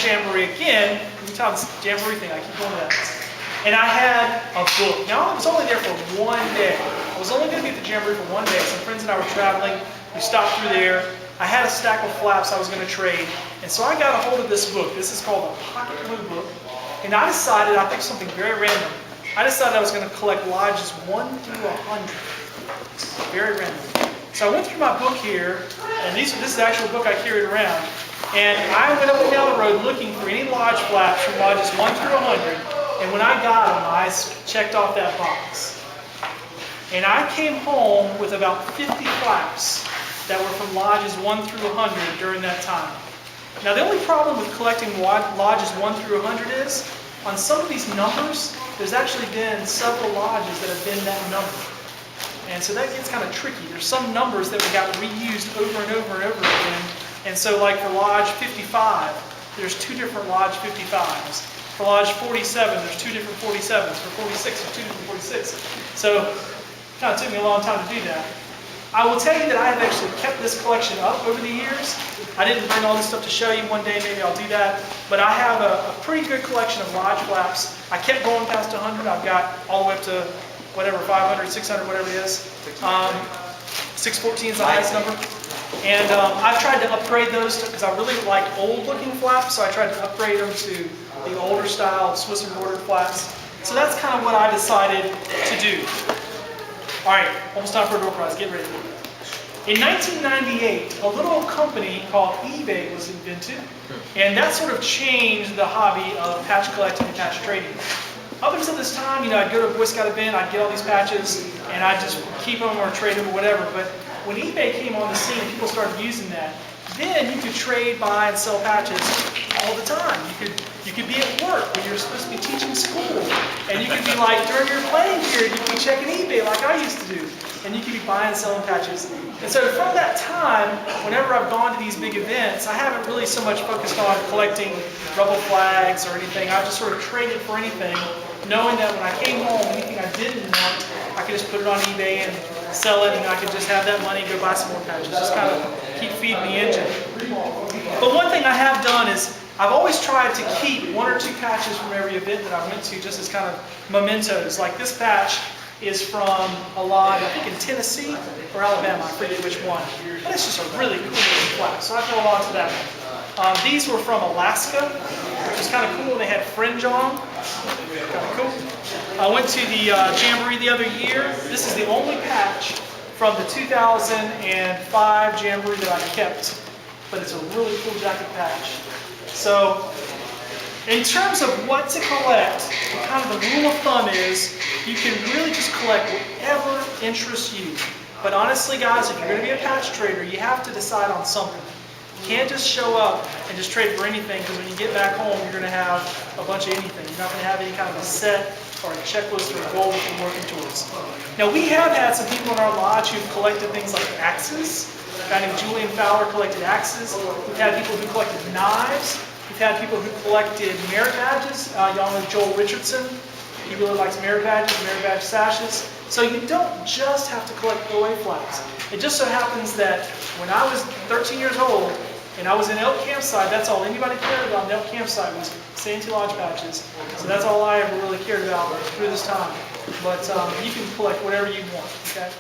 Jamboree again. Every time this Jamboree thing, I keep going to that. And I had a book. Now, I was only there for one day. I was only going to be at the Jamboree for one day. Some friends and I were traveling. We stopped through there. I had a stack of flaps I was going to trade. And so I got a hold of this book. This is called the Pocket Blue Book. And I decided, I think something very random, I decided I was going to collect lodges 1 through 100. Very random. So I went through my book here, and this is the actual book I carried around. And I went up and down the road looking for any lodge flaps from lodges 1 through 100. And when I got them, I checked off that box. And I came home with about 50 flaps that were from lodges 1 through 100 during that time. Now the only problem with collecting lodges 1 through 100 is, on some of these numbers, there's actually been several lodges that have been that number. And so that gets kind of tricky. There's some numbers that we got reused over and over and over again. And so like for Lodge 55, there's 2 different Lodge 55s. For Lodge 47, there's 2 different 47s. For 46, there's 2 different 46. So it kind of took me a long time to do that. I will tell you that I have actually kept this collection up over the years. I didn't bring all this stuff to show you. One day maybe I'll do that. But I have a pretty good collection of lodge flaps. I kept going past 100. I've got all the way up to whatever, 500, 600, whatever it is. 614 is the highest number. And I've tried to upgrade those because I really like old looking flaps. So I tried to upgrade them to the older style of Swiss embroidered flaps. So that's kind of what I decided to do. All right, almost time for a door prize. Get ready. In 1998, a little company called eBay was invented, and that sort of changed the hobby of patch collecting and patch trading. Up until this time, I'd go to a Boy Scout event, I'd get all these patches, and I'd just keep them or trade them or whatever. But when eBay came on the scene and people started using that, then you could trade, buy, and sell patches all the time. You could be at work when you're supposed to be teaching school, and you could be like, during your playing period, you could be checking eBay like I used to do, and you could be buying and selling patches. And so from that time, whenever I've gone to these big events, I haven't really so much focused on collecting rebel flags or anything. I just sort of traded for anything, knowing that when I came home, anything I didn't want, I could just put it on eBay and sell it, and I could just have that money and go buy some more patches. Just kind of keep feeding the engine. But one thing I have done is I've always tried to keep 1 or 2 patches from every event that I went to, just as kind of mementos. Like this patch is from a lodge, I think in Tennessee or Alabama, I forget which one. But it's just a really cool flag, so I fell on to that one. These were from Alaska, which is kind of cool. They had fringe on them. Kind of cool. I went to the Jamboree the other year. This is the only patch from the 2005 Jamboree that I kept, but it's a really cool jacket patch. So, in terms of what to collect, kind of the rule of thumb is you can really just collect whatever interests you. But honestly, guys, if you're going to be a patch trader, you have to decide on something. You can't just show up and just trade for anything, because when you get back home, you're going to have a bunch of anything. You're not going to have any kind of a set or a checklist or a goal that you're working towards. Now, we have had some people in our lodge who've collected things like axes. A guy named Julian Fowler collected axes. We've had people who collected knives. We've had people who collected merit badges. Y'all know Joel Richardson. He really likes merit badges, merit badge sashes. So you don't just have to collect OA flags. It just so happens that when I was 13 years old and I was in Elk Campsite, that's all anybody cared about in Elk Campsite was Santee Lodge patches. So that's all I ever really cared about through this time. But you can collect whatever you want, okay?